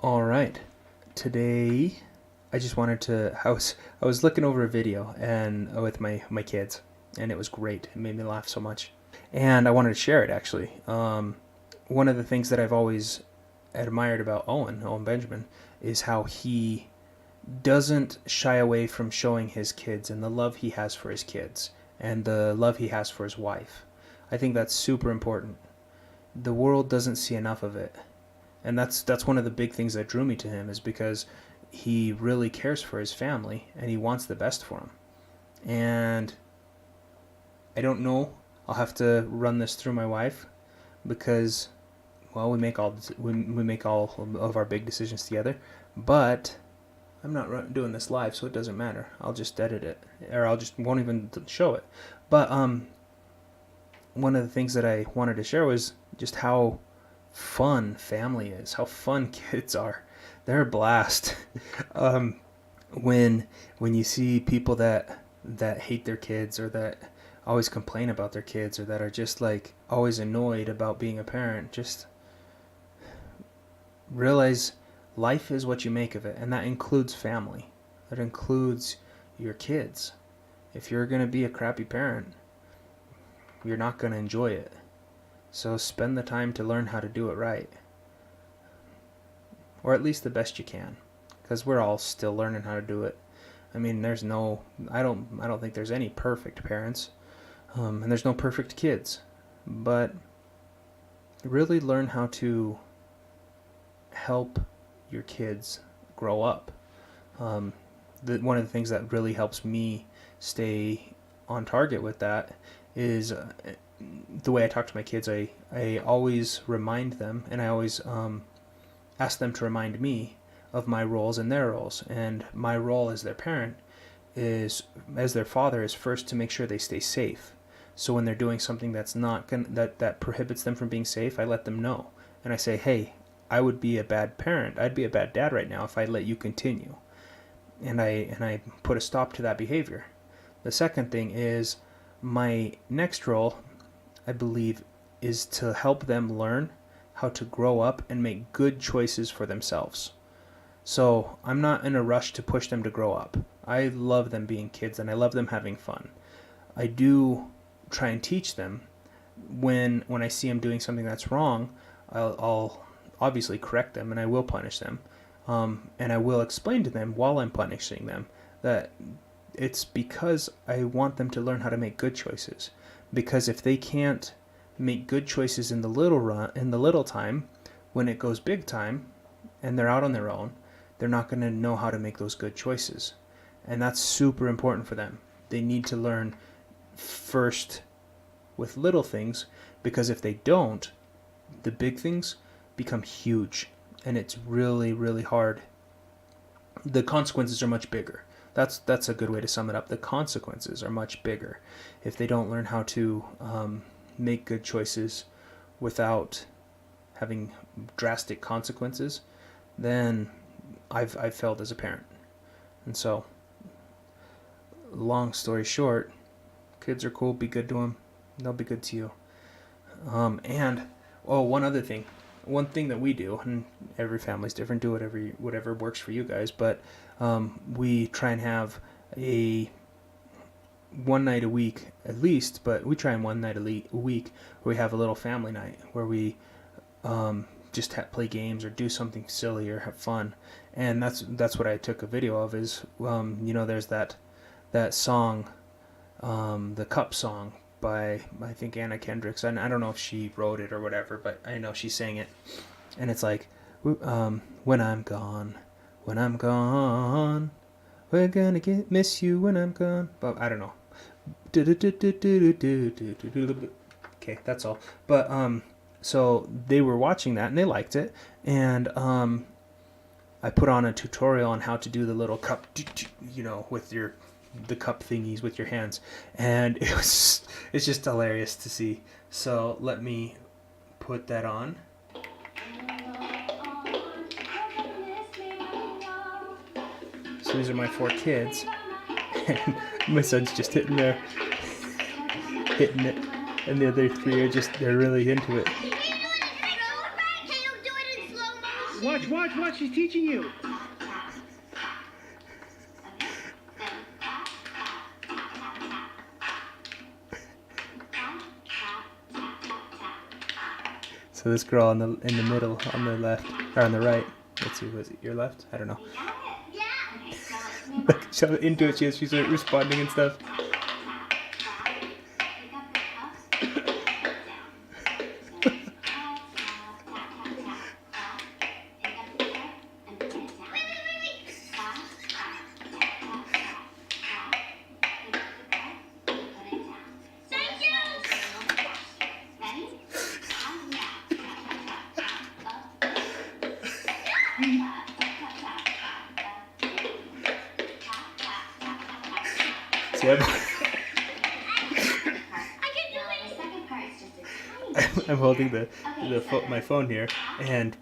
All right. Today, I just wanted to. I was looking over a video and with my kids, and it was great. It made me laugh so much, and I wanted to share it actually. One of the things that I've always admired about Owen Benjamin, is how he doesn't shy away from showing his kids and the love he has for his kids and the love he has for his wife. I think that's super important. The world doesn't see enough of it, and that's one of the big things that drew me to him, is because he really cares for his family and he wants the best for them. And I don't know. I'll have to run this through my wife because, well, we make all of our big decisions together. But I'm not doing this live, so it doesn't matter. I'll just edit it, or I'll just won't even show it. But one of the things that I wanted to share was just how fun family is, how fun kids are. They're a blast. um, when when you see people that hate their kids, or that always complain about their kids, or that are just like always annoyed about being a parent, just realize life is what you make of it, and that includes family. That includes your kids. If you're going to be a crappy parent, you're not going to enjoy it. So spend the time to learn how to do it right, or at least the best you can, because we're all still learning how to do it. I mean, I don't think there's any perfect parents, and there's no perfect kids, but really learn how to help your kids grow up. Um, One of the things that really helps me stay on target with that is the way I talk to my kids. I always remind them, and I always ask them to remind me of my roles and their roles. And my role as their parent, is as their father, is first to make sure they stay safe. So when they're doing something that's not that prohibits them from being safe, I let them know, and I say, hey, I would be a bad parent. I'd be a bad dad right now if I let you continue. And I put a stop to that behavior. The second thing is, my next role, I believe, is to help them learn how to grow up and make good choices for themselves. So I'm not in a rush to push them to grow up. I love them being kids and I love them having fun. I do try and teach them. When I see them doing something that's wrong, I'll obviously correct them, and I will punish them. And I will explain to them while I'm punishing them that it's because I want them to learn how to make good choices. Because if they can't make good choices in the little time, when it goes big time and they're out on their own, they're not going to know how to make those good choices. And that's super important for them. They need to learn first with little things, because if they don't, the big things become huge, and it's really, really hard. The consequences are much bigger. That's a good way to sum it up. The consequences are much bigger if they don't learn how to make good choices without having drastic consequences. Then I've failed as a parent. And so, long story short, kids are cool. Be good to them. They'll be good to you. And one other thing, one thing that we do, and every family's different. Do whatever works for you guys. But we try and have a one night a week at least. But we try and one night a week where we have a little family night where we just play games or do something silly or have fun. And that's what I took a video of. Is there's that song, the Cup song by, I think, Anna Kendricks. And I don't know if she wrote it or whatever, but I know she sang it. And it's like, when I'm gone, we're gonna miss you when I'm gone. But I don't know. Okay, that's all. But so they were watching that and they liked it, and I put on a tutorial on how to do the little cup, with the cup thingies with your hands, and it's just hilarious to see. So let me put that on. So these are my 4 kids, and my son's just hitting it, and the other 3 they're really into it. Watch. She's teaching you. So this girl in the middle, on the left, or on the right. Let's see, was it your left? I don't know. Look, she's into it. She's responding and stuff. See, I'm holding my phone here, and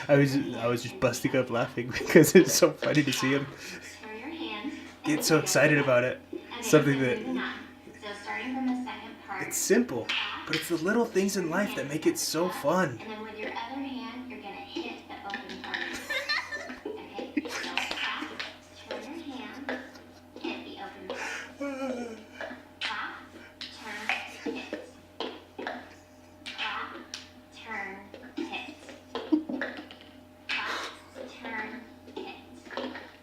I was just busting up laughing because it's so funny to see him get so excited about it. Something that it's simple, but it's the little things in life that make it so fun. And then with your other hand, you're gonna hit the open part. Okay, so clap, turn your hand, hit the open part. Clap, turn, hit. Clap, turn, hit. Clap, turn, hit.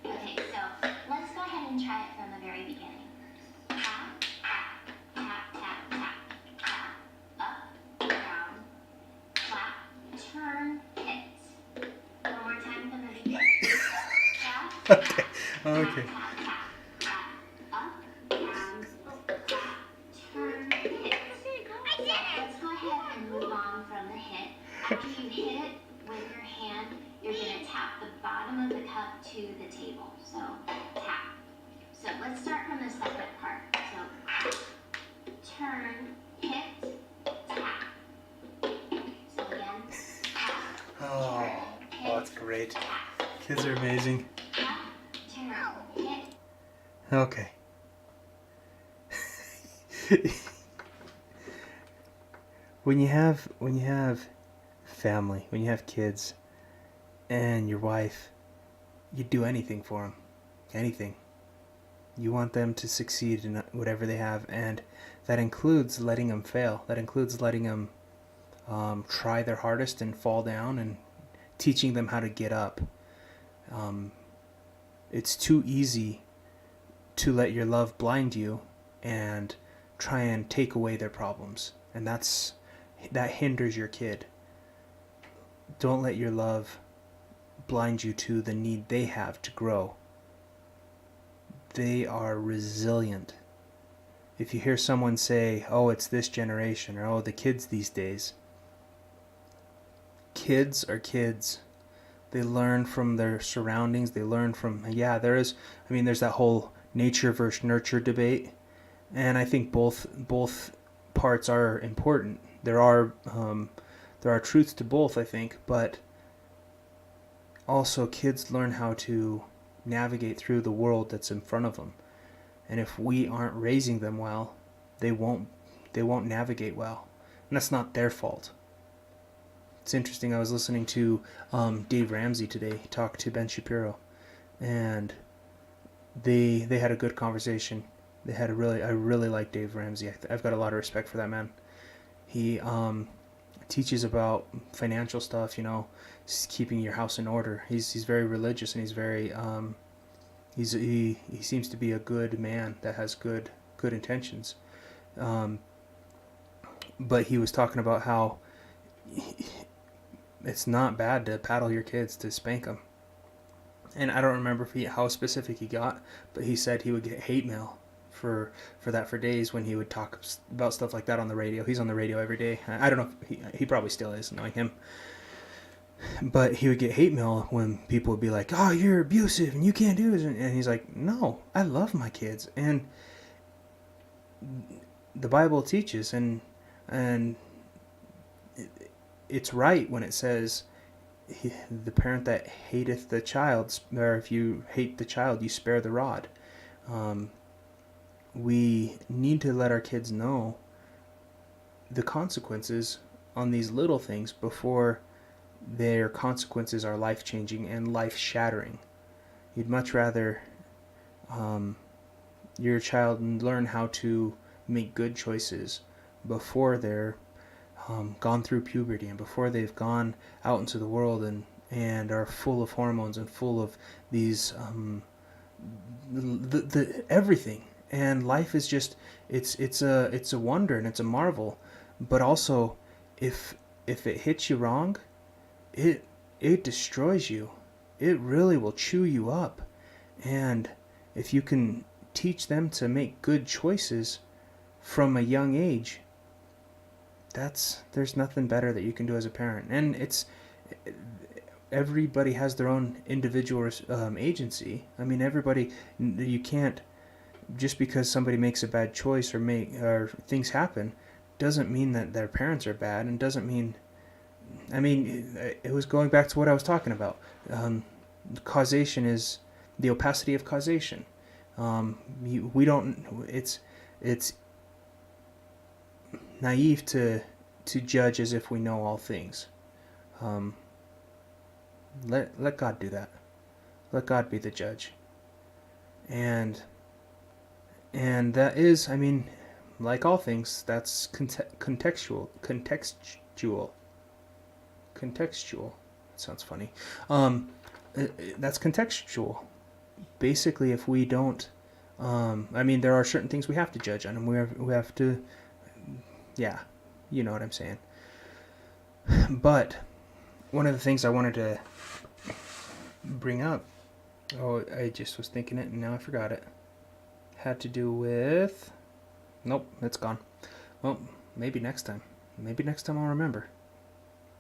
Okay, so let's go ahead and try it from the very beginning. Clap, tap, tap, tap, tap, tap, up, down, clap, turn, hit. One more time from the beginning. Clap, Okay. tap, Okay. tap, tap, tap, up, down, clap, turn, hit. Let's go ahead and move on from the hit. After you hit it with your hand, you're going to tap the bottom of the cup to the table. So tap. So let's start from the second part. So turn, hit, tap. So again, tap, Oh, that's great. tap, Kids are amazing. tap, turn, hit. Okay. When you have family, when you have kids, and your wife, you'd do anything for them. Anything. You want them to succeed in whatever they have, and that includes letting them fail. That includes letting them try their hardest and fall down, and teaching them how to get up. It's too easy to let your love blind you and try and take away their problems, and that hinders your kid. Don't let your love blind you to the need they have to grow. They are resilient. If you hear someone say, oh, it's this generation, or oh, the kids these days, kids are kids. They learn from their surroundings. They learn from, there's that whole nature versus nurture debate, and I think both parts are important. There are truths to both, I think, but also kids learn how to navigate through the world that's in front of them, and if we aren't raising them well, they won't navigate well, and that's not their fault. It's interesting. I was listening to Dave Ramsey today talk to Ben Shapiro, and they had a good conversation. I really like Dave Ramsey. I've got a lot of respect for that man. He teaches about financial stuff, keeping your house in order. He's very religious, and he's very he seems to be a good man that has good intentions. But he was talking about how it's not bad to paddle your kids, to spank them. And I don't remember how specific he got, but he said he would get hate mail for days when he would talk about stuff like that on the radio. He's on the radio every day. I don't know if he probably still is, knowing him. But he would get hate mail when people would be like, oh, you're abusive and you can't do this. And he's like, no, I love my kids. And the Bible teaches, and it's right when it says, the parent that hateth the child, or if you hate the child, you spare the rod. We need to let our kids know the consequences on these little things before their consequences are life-changing and life-shattering. You'd much rather your child learn how to make good choices before they're gone through puberty and before they've gone out into the world and are full of hormones and full of these the everything. And life is just it's a wonder and it's a marvel, but also if it hits you wrong, it destroys you. It really will chew you up. And if you can teach them to make good choices from a young age, there's nothing better that you can do as a parent. And everybody has their own individual agency. I mean, you can't, just because somebody makes a bad choice or things happen, doesn't mean that their parents are bad, and doesn't mean, I mean, it was going back to what I was talking about. Causation is the opacity of causation. We don't. It's naive to judge as if we know all things. Let God do that. Let God be the judge. And that is, I mean, like all things, that's contextual. That sounds funny. That's contextual. Basically, if we don't, I mean, there are certain things we have to judge on, and we have to, yeah, you know what I'm saying. But one of the things I wanted to bring up, I just was thinking it and now I forgot it. Had to do with, nope, it's gone. Well, maybe next time. Maybe next time I'll remember.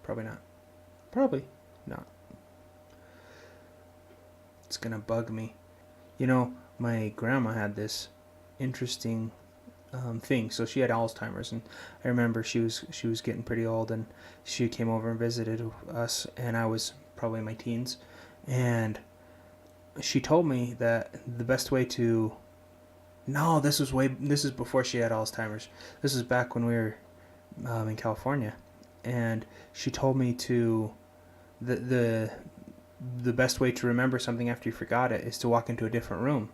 Probably not. Probably not. It's gonna bug me. You know, my grandma had this interesting thing. So she had Alzheimer's, and I remember she was getting pretty old, and she came over and visited us, and I was probably in my teens, and she told me that the best way to, no, this is before she had Alzheimer's. This is back when we were in California, and she told me to the best way to remember something after you forgot it is to walk into a different room.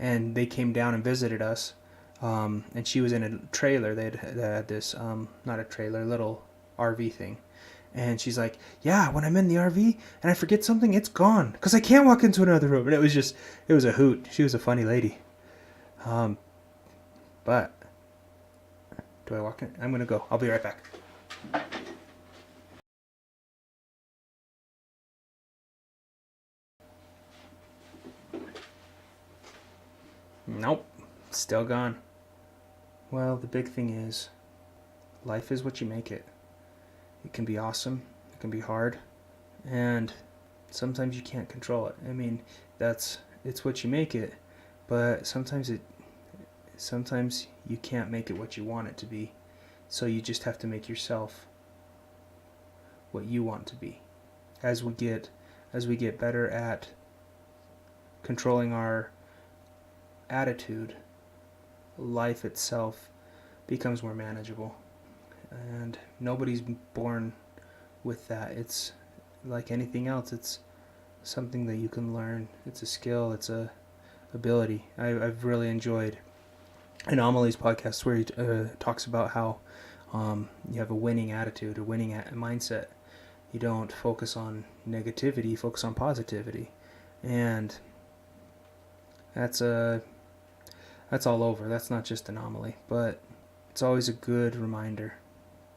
And they came down and visited us, and she was in a trailer. They had this, not a trailer, little RV thing. And she's like, yeah, when I'm in the RV and I forget something, it's gone, because I can't walk into another room. And it was a hoot. She was a funny lady. But, do I walk in? I'm going to go. I'll be right back. Nope, still gone. Well, the big thing is, life is what you make it. It can be awesome, it can be hard, and sometimes you can't control it. I mean, it's what you make it, but sometimes you can't make it what you want it to be. So you just have to make yourself what you want to be. As we get better at controlling our attitude, life itself becomes more manageable. And nobody's born with that. It's like anything else. It's something that you can learn. It's a skill. It's a ability. I've really enjoyed Anomaly's podcast where he talks about how you have a winning attitude, a winning mindset. You don't focus on negativity, you focus on positivity. And that's all over. That's not just Anomaly, but it's always a good reminder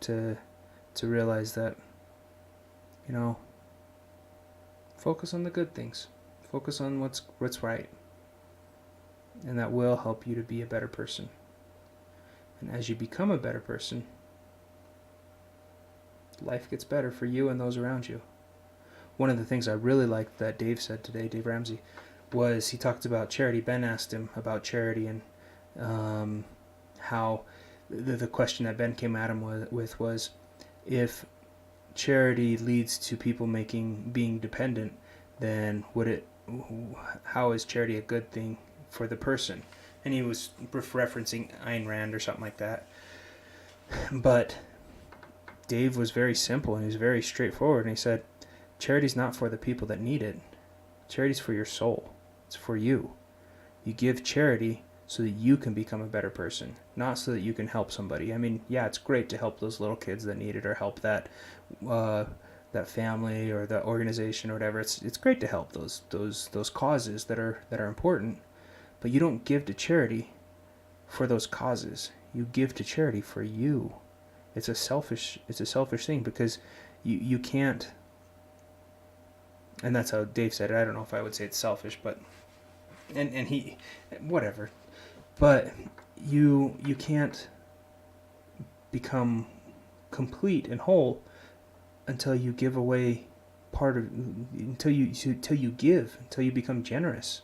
to realize that, you know, focus on the good things. Focus on what's right. And that will help you to be a better person. And as you become a better person, life gets better for you and those around you. One of the things I really liked that Dave said today, Dave Ramsey, was he talked about charity. Ben asked him about charity and how the question that Ben came at him with was, if charity leads to people being dependent, then how is charity a good thing for the person? And he was referencing Ayn Rand or something like that. But Dave was very simple and he was very straightforward, and he said, Charity's not for the people that need it. Charity's for your soul. It's for you. You give charity so that you can become a better person, not so that you can help somebody. I mean, yeah, it's great to help those little kids that need it, or help that that family or that organization or whatever. It's great to help those causes that are important, but you don't give to charity for those causes. You give to charity for you. It's a selfish thing, because you can't, and that's how Dave said it. I don't know if I would say it's selfish, but and he, whatever, but you can't become complete and whole until you give away until you become generous,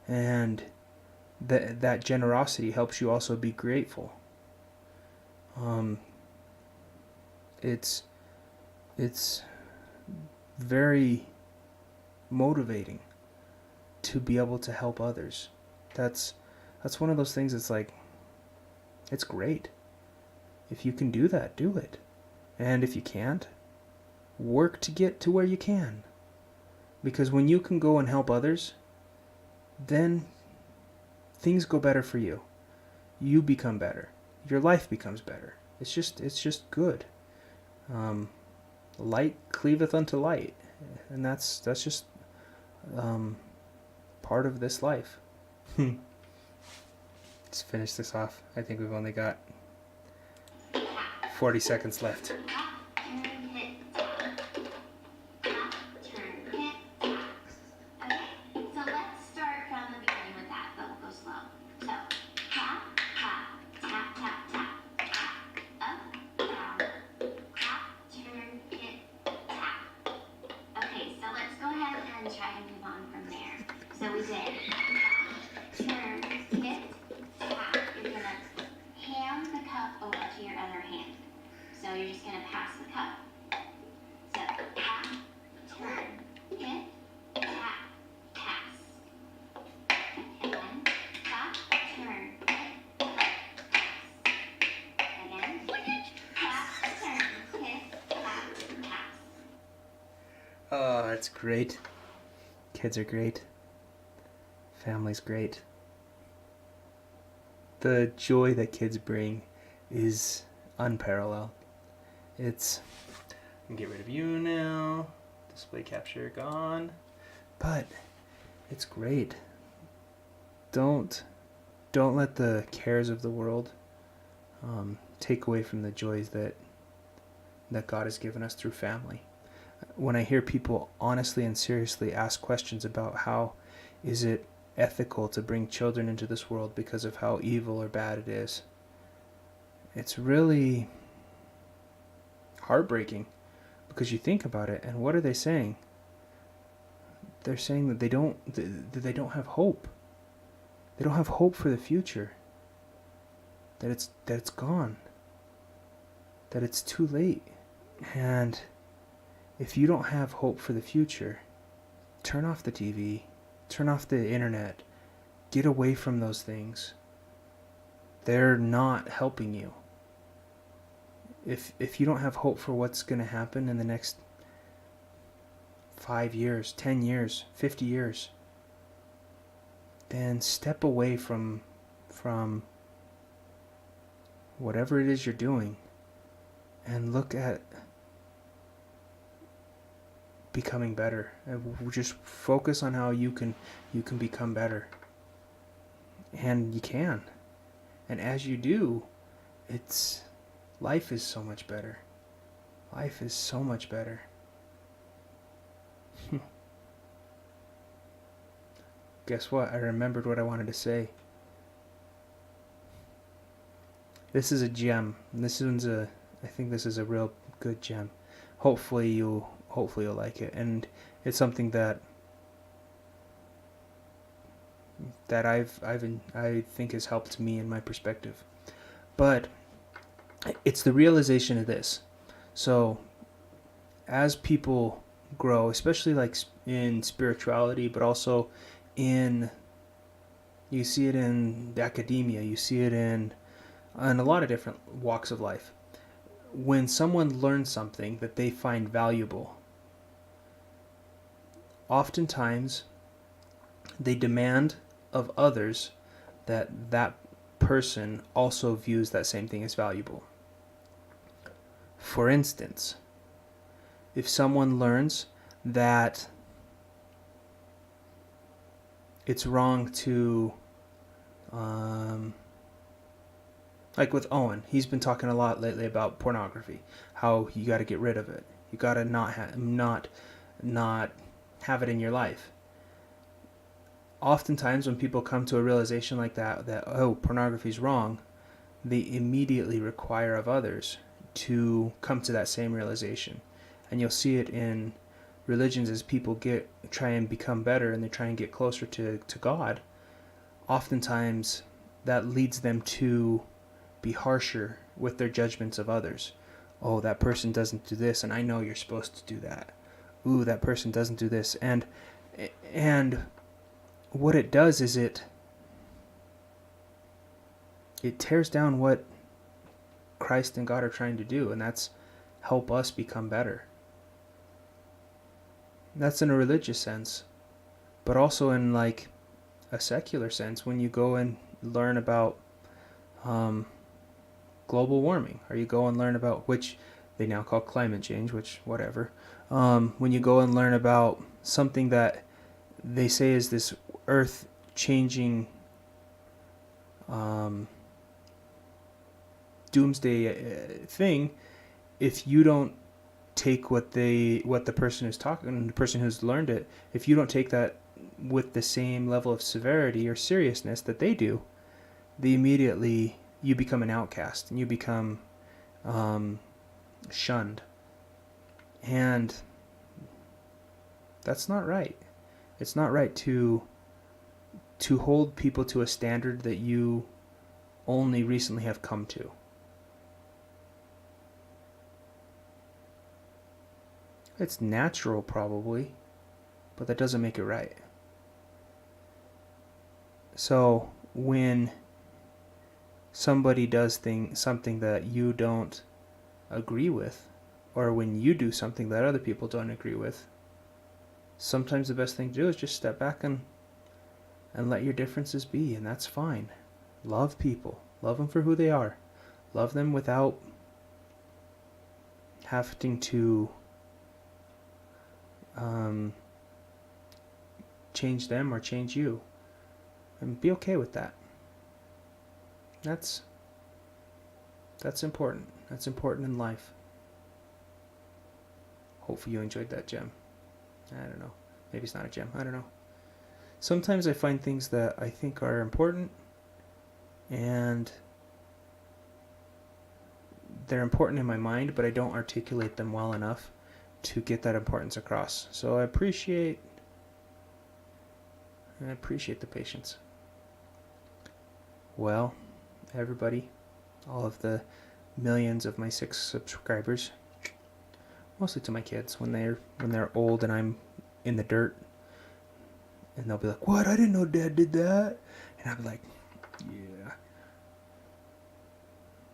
and that generosity helps you also be grateful. It's very motivating to be able to help others. That's one of those things. It's like, it's great. If you can do that, do it. And if you can't, work to get to where you can. Because when you can go and help others, then things go better for you. You become better. Your life becomes better. It's just good. Light cleaveth unto light, and that's just part of this life. Let's finish this off. I think we've only got 40 seconds left. Oh, that's great. Kids are great. Family's great. The joy that kids bring is unparalleled. It's... I can get rid of you now. Display capture gone. But it's great. Don't let the cares of the world take away from the joys that God has given us through family. When I hear people honestly and seriously ask questions about how is it ethical to bring children into this world because of how evil or bad it is, it's really heartbreaking, because you think about it, and what are they saying? They're saying that they don't have hope. They don't have hope for the future. That it's gone. That it's too late. And if you don't have hope for the future, turn off the TV, turn off the internet, get away from those things. They're not helping you. If you don't have hope for what's going to happen in the next 5 years, 10 years, 50 years, then step away from whatever it is you're doing and look at becoming better. And just focus on how you can become better. And you can. And as you do, life is so much better. Life is so much better. Guess what? I remembered what I wanted to say. This is a gem. I think this is a real good gem. Hopefully you'll like it, and it's something that I think has helped me in my perspective. But it's the realization of this. So as people grow, especially like in spirituality, but also you see it in academia, you see it in a lot of different walks of life. When someone learns something that they find valuable, oftentimes they demand of others that that person also views that same thing as valuable. For instance, if someone learns that it's wrong to, like with Owen, he's been talking a lot lately about pornography, how you got to get rid of it. You got to not have it in your life. Oftentimes when people come to a realization like that oh, pornography is wrong, they immediately require of others to come to that same realization. And you'll see it in religions as people try and become better and they try and get closer to God. Oftentimes that leads them to be harsher with their judgments of others. Oh, that person doesn't do this, and I know you're supposed to do that. Ooh, that person doesn't do this. And what it does is it tears down what Christ and God are trying to do, and that's help us become better. That's in a religious sense, but also in like a secular sense. When you go and learn about global warming, or you go and learn about, which they now call climate change, which whatever. When you go and learn about something that they say is this earth-changing doomsday thing, if you don't take what the person who's talking, the person who's learned it, if you don't take that with the same level of severity or seriousness that they do, immediately you become an outcast and you become shunned. And that's not right. It's not right to hold people to a standard that you only recently have come to. It's natural probably, but that doesn't make it right. So when somebody does something that you don't agree with, or when you do something that other people don't agree with, sometimes the best thing to do is just step back and let your differences be, and that's fine. Love people. Love them for who they are. Love them without having to change them or change you. And be okay with that. That's important. That's important in life. Hopefully you enjoyed that gem. I don't know. Maybe it's not a gem. I don't know. Sometimes I find things that I think are important, and they're important in my mind, but I don't articulate them well enough to get that importance across. So I appreciate the patience. Well, everybody, all of the millions of my 6 subscribers, mostly to my kids, when they're old and I'm in the dirt, and they'll be like, "What? I didn't know Dad did that." And I'll be like, "Yeah."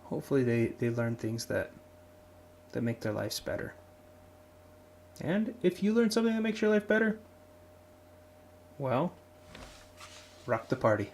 Hopefully they learn things that make their lives better. And if you learn something that makes your life better, well, rock the party.